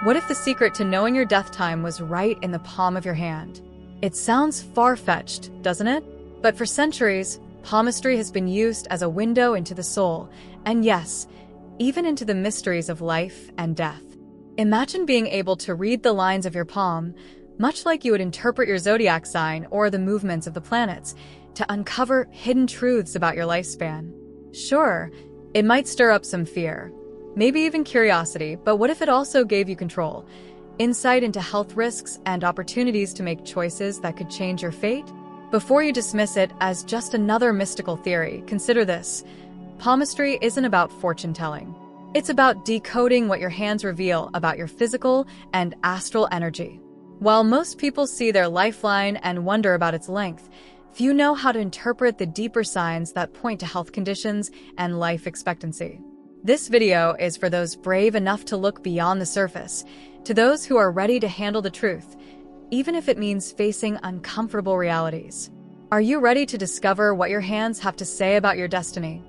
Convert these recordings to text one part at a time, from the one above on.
What if the secret to knowing your death time was right in the palm of your hand? It sounds far-fetched, doesn't it? But for centuries, palmistry has been used as a window into the soul, and yes, even into the mysteries of life and death. Imagine being able to read the lines of your palm, much like you would interpret your zodiac sign or the movements of the planets, to uncover hidden truths about your lifespan. Sure, it might stir up some fear, maybe even curiosity, but what if it also gave you control, insight into health risks, and opportunities to make choices that could change your fate? Before you dismiss it as just another mystical theory, consider this. Palmistry isn't about fortune-telling. It's about decoding what your hands reveal about your physical and astral energy. While most people see their lifeline and wonder about its length, few know how to interpret the deeper signs that point to health conditions and life expectancy. This video is for those brave enough to look beyond the surface, to those who are ready to handle the truth, even if it means facing uncomfortable realities. Are you ready to discover what your hands have to say about your destiny?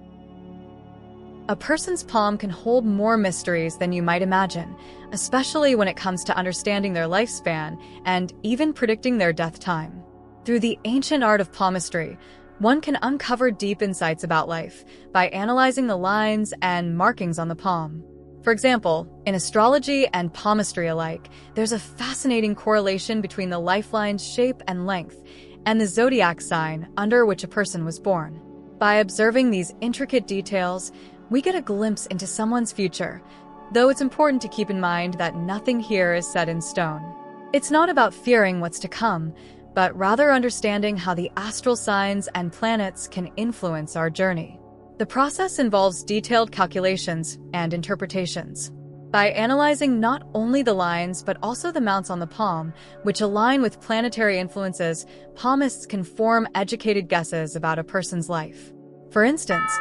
A person's palm can hold more mysteries than you might imagine, especially when it comes to understanding their lifespan and even predicting their death time. Through the ancient art of palmistry, one can uncover deep insights about life by analyzing the lines and markings on the palm. For example, in astrology and palmistry alike, there's a fascinating correlation between the lifeline's shape and length and the zodiac sign under which a person was born. By observing these intricate details, we get a glimpse into someone's future, though it's important to keep in mind that nothing here is set in stone. It's not about fearing what's to come, but rather understanding how the astral signs and planets can influence our journey. The process involves detailed calculations and interpretations. By analyzing not only the lines but also the mounts on the palm, which align with planetary influences, palmists can form educated guesses about a person's life. For instance,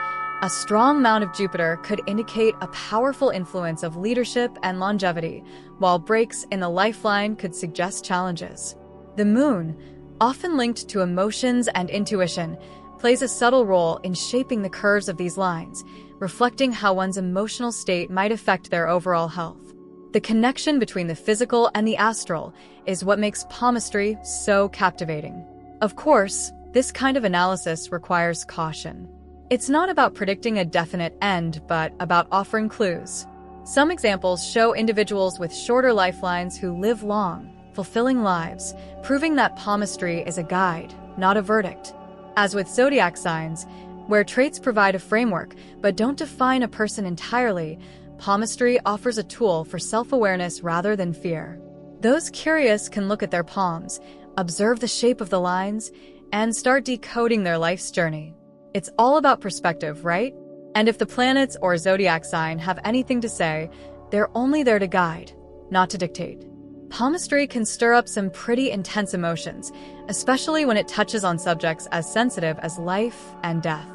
a strong mount of Jupiter could indicate a powerful influence of leadership and longevity, while breaks in the lifeline could suggest challenges. The moon, often linked to emotions and intuition, plays a subtle role in shaping the curves of these lines, reflecting how one's emotional state might affect their overall health. The connection between the physical and the astral is what makes palmistry so captivating. Of course, this kind of analysis requires caution. It's not about predicting a definite end, but about offering clues. Some examples show individuals with shorter lifelines who live long, fulfilling lives, proving that palmistry is a guide, not a verdict. As with zodiac signs, where traits provide a framework but don't define a person entirely, palmistry offers a tool for self-awareness rather than fear. Those curious can look at their palms, observe the shape of the lines, and start decoding their life's journey. It's all about perspective, right? And if the planets or zodiac sign have anything to say, they're only there to guide, not to dictate. Palmistry can stir up some pretty intense emotions, especially when it touches on subjects as sensitive as life and death.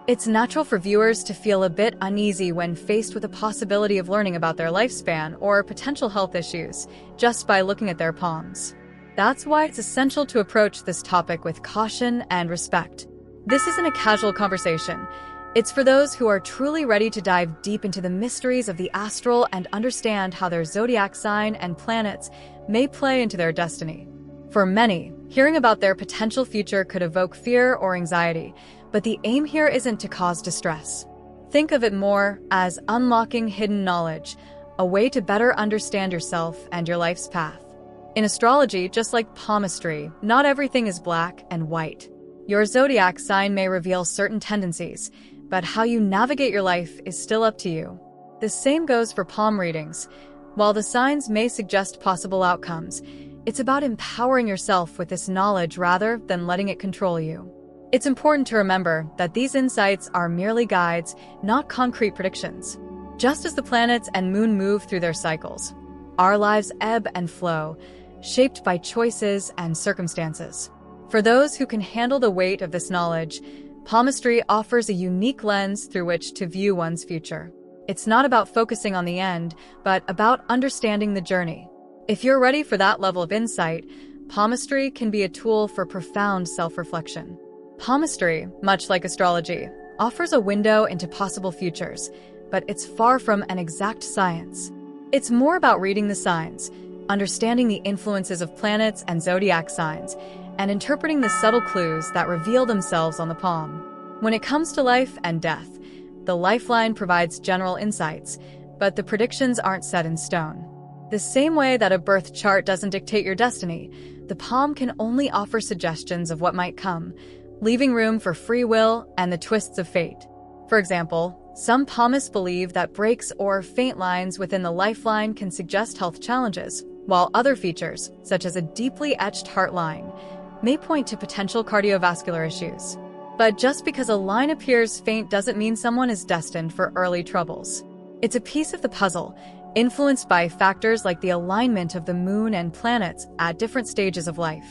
It's natural for viewers to feel a bit uneasy when faced with the possibility of learning about their lifespan or potential health issues just by looking at their palms. That's why it's essential to approach this topic with caution and respect. This isn't a casual conversation. It's for those who are truly ready to dive deep into the mysteries of the astral and understand how their zodiac sign and planets may play into their destiny. For many, hearing about their potential future could evoke fear or anxiety, but the aim here isn't to cause distress. Think of it more as unlocking hidden knowledge, a way to better understand yourself and your life's path. In astrology, just like palmistry, not everything is black and white. Your zodiac sign may reveal certain tendencies, but how you navigate your life is still up to you. The same goes for palm readings. While the signs may suggest possible outcomes, it's about empowering yourself with this knowledge rather than letting it control you. It's important to remember that these insights are merely guides, not concrete predictions. Just as the planets and moon move through their cycles, our lives ebb and flow, shaped by choices and circumstances. For those who can handle the weight of this knowledge, palmistry offers a unique lens through which to view one's future. It's not about focusing on the end, but about understanding the journey. If you're ready for that level of insight, palmistry can be a tool for profound self-reflection. Palmistry, much like astrology, offers a window into possible futures, but it's far from an exact science. It's more about reading the signs, understanding the influences of planets and zodiac signs, and interpreting the subtle clues that reveal themselves on the palm. When it comes to life and death, the lifeline provides general insights, but the predictions aren't set in stone. The same way that a birth chart doesn't dictate your destiny, the palm can only offer suggestions of what might come, leaving room for free will and the twists of fate. For example, some palmists believe that breaks or faint lines within the lifeline can suggest health challenges, while other features, such as a deeply etched heart line, may point to potential cardiovascular issues. But just because a line appears faint doesn't mean someone is destined for early troubles. It's a piece of the puzzle, influenced by factors like the alignment of the moon and planets at different stages of life.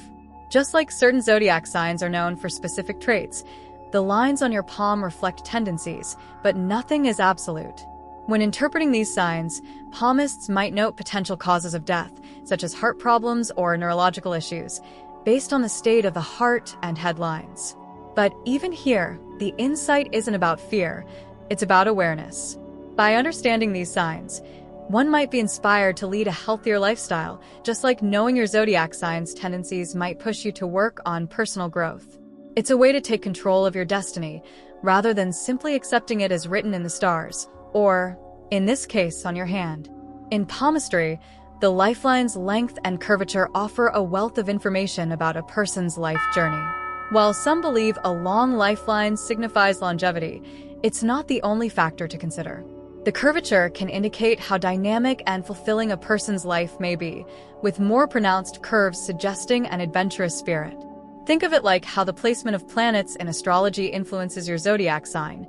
Just like certain zodiac signs are known for specific traits, the lines on your palm reflect tendencies, but nothing is absolute. When interpreting these signs, palmists might note potential causes of death, such as heart problems or neurological issues, based on the state of the heart and head lines. But even here, the insight isn't about fear, it's about awareness. By understanding these signs, one might be inspired to lead a healthier lifestyle, just like knowing your zodiac sign's tendencies might push you to work on personal growth. It's a way to take control of your destiny, rather than simply accepting it as written in the stars, or, in this case, on your hand. In palmistry, the lifeline's length and curvature offer a wealth of information about a person's life journey. While some believe a long lifeline signifies longevity, it's not the only factor to consider. The curvature can indicate how dynamic and fulfilling a person's life may be, with more pronounced curves suggesting an adventurous spirit. Think of it like how the placement of planets in astrology influences your zodiac sign.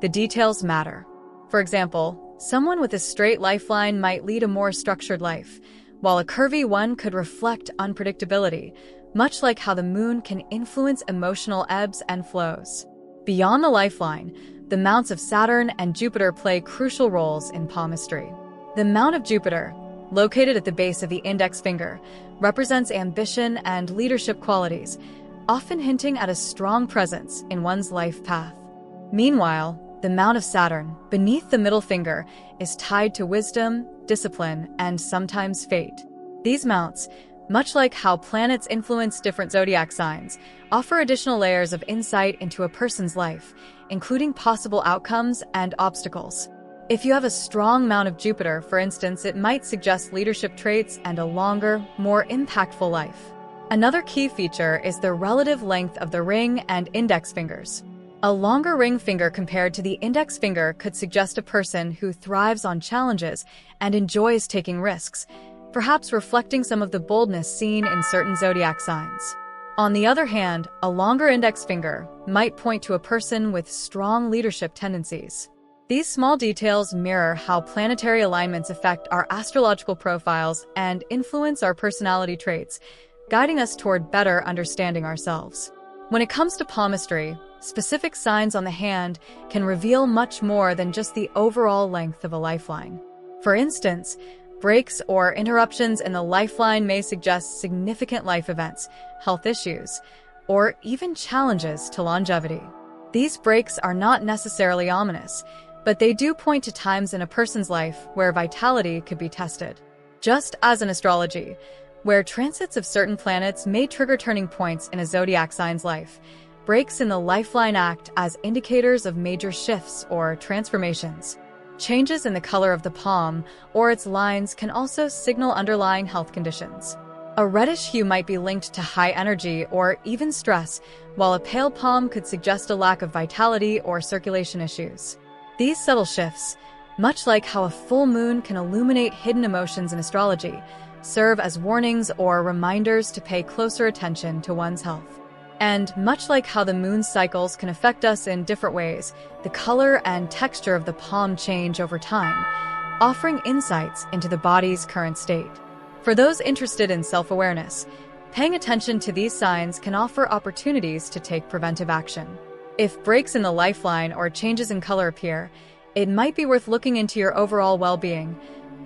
The details matter. For example, someone with a straight lifeline might lead a more structured life, while a curvy one could reflect unpredictability, much like how the moon can influence emotional ebbs and flows. Beyond the lifeline, the mounts of Saturn and Jupiter play crucial roles in palmistry. The mount of Jupiter, located at the base of the index finger, represents ambition and leadership qualities, often hinting at a strong presence in one's life path. Meanwhile, the mount of Saturn, beneath the middle finger, is tied to wisdom, discipline, and sometimes fate. These mounts, much like how planets influence different zodiac signs, offer additional layers of insight into a person's life, including possible outcomes and obstacles. If you have a strong mount of Jupiter, for instance, it might suggest leadership traits and a longer, more impactful life. Another key feature is the relative length of the ring and index fingers. A longer ring finger compared to the index finger could suggest a person who thrives on challenges and enjoys taking risks, perhaps reflecting some of the boldness seen in certain zodiac signs. On the other hand, a longer index finger might point to a person with strong leadership tendencies. These small details mirror how planetary alignments affect our astrological profiles and influence our personality traits, guiding us toward better understanding ourselves. When it comes to palmistry, specific signs on the hand can reveal much more than just the overall length of a lifeline. For instance, breaks or interruptions in the lifeline may suggest significant life events, health issues, or even challenges to longevity. These breaks are not necessarily ominous, but they do point to times in a person's life where vitality could be tested. Just as in astrology, where transits of certain planets may trigger turning points in a zodiac sign's life, breaks in the lifeline act as indicators of major shifts or transformations. Changes in the color of the palm or its lines can also signal underlying health conditions. A reddish hue might be linked to high energy or even stress, while a pale palm could suggest a lack of vitality or circulation issues. These subtle shifts, much like how a full moon can illuminate hidden emotions in astrology, serve as warnings or reminders to pay closer attention to one's health. And much like how the moon's cycles can affect us in different ways, the color and texture of the palm change over time, offering insights into the body's current state. For those interested in self-awareness, paying attention to these signs can offer opportunities to take preventive action. If breaks in the lifeline or changes in color appear, it might be worth looking into your overall well-being,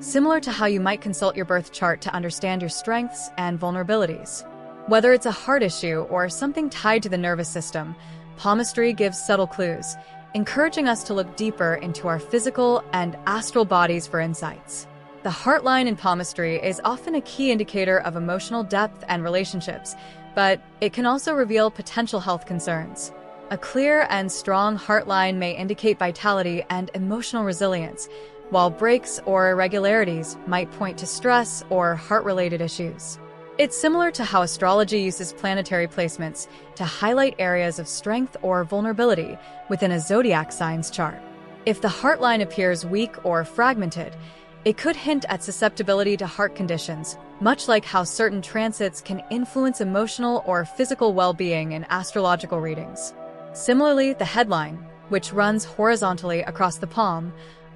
similar to how you might consult your birth chart to understand your strengths and vulnerabilities. Whether it's a heart issue or something tied to the nervous system, palmistry gives subtle clues, encouraging us to look deeper into our physical and astral bodies for insights. The heart line in palmistry is often a key indicator of emotional depth and relationships, but it can also reveal potential health concerns. A clear and strong heart line may indicate vitality and emotional resilience, while breaks or irregularities might point to stress or heart-related issues. It's similar to how astrology uses planetary placements to highlight areas of strength or vulnerability within a zodiac sign's chart. If the heart line appears weak or fragmented, it could hint at susceptibility to heart conditions, much like how certain transits can influence emotional or physical well-being in astrological readings. Similarly, the headline, which runs horizontally across the palm,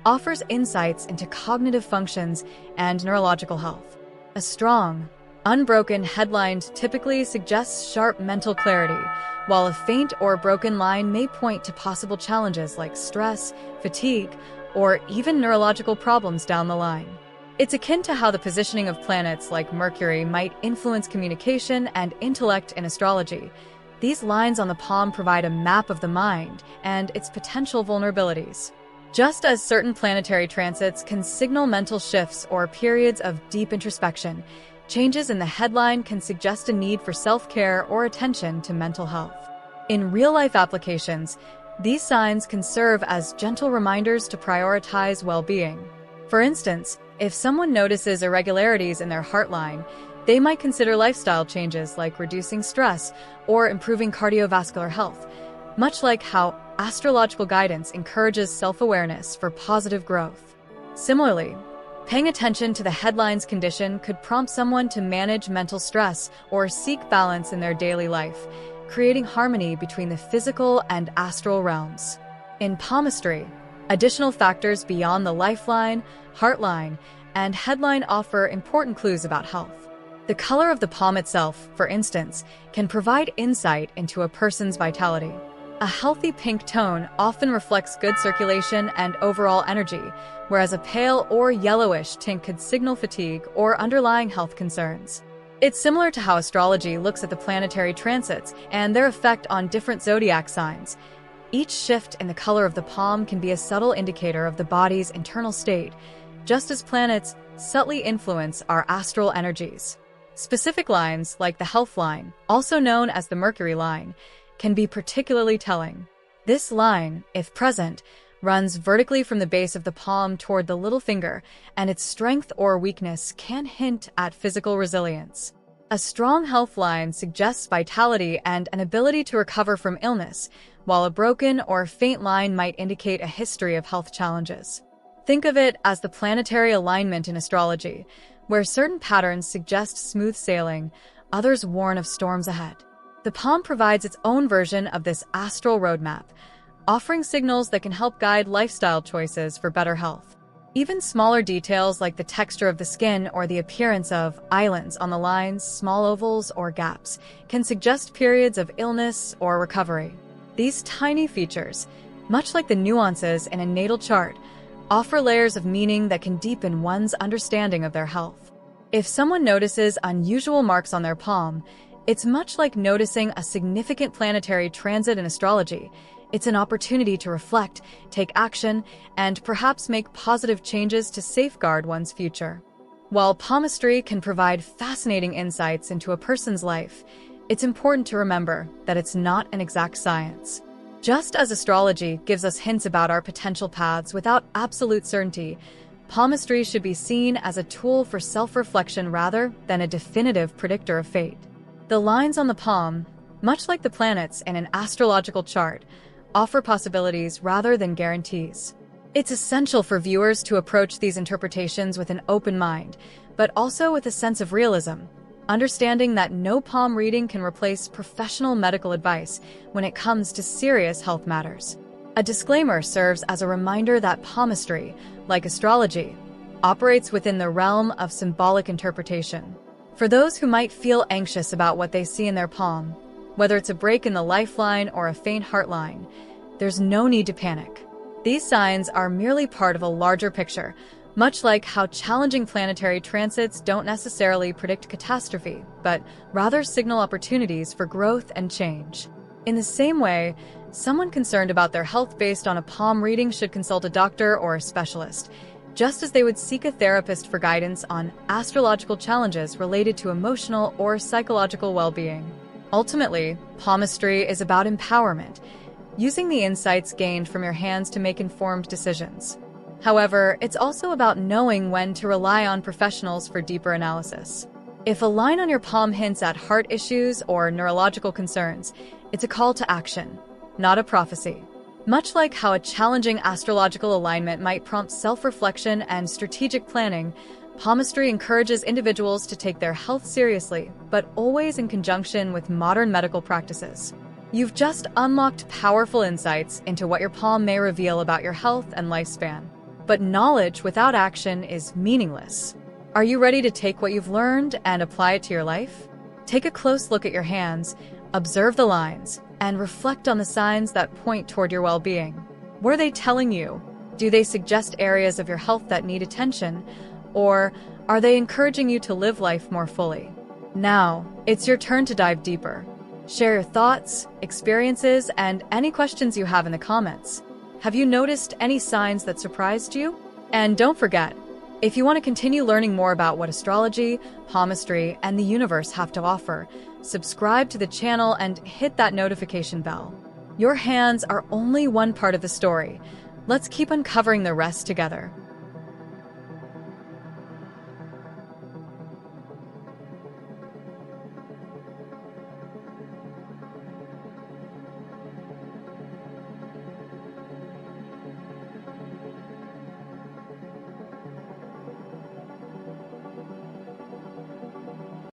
offers insights into cognitive functions and neurological health. A strong, unbroken headline typically suggests sharp mental clarity, while a faint or broken line may point to possible challenges like stress, fatigue, or even neurological problems down the line. It's akin to how the positioning of planets like Mercury might influence communication and intellect in astrology. These lines on the palm provide a map of the mind and its potential vulnerabilities. Just as certain planetary transits can signal mental shifts or periods of deep introspection, changes in the headline can suggest a need for self-care or attention to mental health. In real-life applications, these signs can serve as gentle reminders to prioritize well-being. For instance, if someone notices irregularities in their heart line, they might consider lifestyle changes like reducing stress or improving cardiovascular health, much like how astrological guidance encourages self-awareness for positive growth. Similarly, paying attention to the headline's condition could prompt someone to manage mental stress or seek balance in their daily life, creating harmony between the physical and astral realms. In palmistry, additional factors beyond the lifeline, heart line, and headline offer important clues about health. The color of the palm itself, for instance, can provide insight into a person's vitality. A healthy pink tone often reflects good circulation and overall energy, whereas a pale or yellowish tint could signal fatigue or underlying health concerns. It's similar to how astrology looks at the planetary transits and their effect on different zodiac signs. Each shift in the color of the palm can be a subtle indicator of the body's internal state, just as planets subtly influence our astral energies. Specific lines, like the health line, also known as the Mercury line, can be particularly telling. This line, if present, runs vertically from the base of the palm toward the little finger, and its strength or weakness can hint at physical resilience. A strong health line suggests vitality and an ability to recover from illness, while a broken or faint line might indicate a history of health challenges. Think of it as the planetary alignment in astrology, where certain patterns suggest smooth sailing, others warn of storms ahead. The palm provides its own version of this astral roadmap, offering signals that can help guide lifestyle choices for better health. Even smaller details like the texture of the skin or the appearance of islands on the lines, small ovals, or gaps, can suggest periods of illness or recovery. These tiny features, much like the nuances in a natal chart, offer layers of meaning that can deepen one's understanding of their health. If someone notices unusual marks on their palm, it's much like noticing a significant planetary transit in astrology. It's an opportunity to reflect, take action, and perhaps make positive changes to safeguard one's future. While palmistry can provide fascinating insights into a person's life, it's important to remember that it's not an exact science. Just as astrology gives us hints about our potential paths without absolute certainty, palmistry should be seen as a tool for self-reflection rather than a definitive predictor of fate. The lines on the palm, much like the planets in an astrological chart, offer possibilities rather than guarantees. It's essential for viewers to approach these interpretations with an open mind, but also with a sense of realism, understanding that no palm reading can replace professional medical advice when it comes to serious health matters. A disclaimer serves as a reminder that palmistry, like astrology, operates within the realm of symbolic interpretation. For those who might feel anxious about what they see in their palm, whether it's a break in the lifeline or a faint heart line, there's no need to panic. These signs are merely part of a larger picture, much like how challenging planetary transits don't necessarily predict catastrophe, but rather signal opportunities for growth and change. In the same way, someone concerned about their health based on a palm reading should consult a doctor or a specialist, just as they would seek a therapist for guidance on astrological challenges related to emotional or psychological well-being. Ultimately, palmistry is about empowerment, using the insights gained from your hands to make informed decisions. However, it's also about knowing when to rely on professionals for deeper analysis. If a line on your palm hints at heart issues or neurological concerns, it's a call to action, not a prophecy. Much like how a challenging astrological alignment might prompt self-reflection and strategic planning, palmistry encourages individuals to take their health seriously, but always in conjunction with modern medical practices. You've just unlocked powerful insights into what your palm may reveal about your health and lifespan. But knowledge without action is meaningless. Are you ready to take what you've learned and apply it to your life? Take a close look at your hands, observe the lines, and reflect on the signs that point toward your well-being. What are they telling you? Do they suggest areas of your health that need attention, or are they encouraging you to live life more fully? Now, it's your turn to dive deeper. Share your thoughts, experiences, and any questions you have in the comments. Have you noticed any signs that surprised you? And don't forget, if you want to continue learning more about what astrology, palmistry, and the universe have to offer, subscribe to the channel and hit that notification bell. Your hands are only one part of the story. Let's keep uncovering the rest together.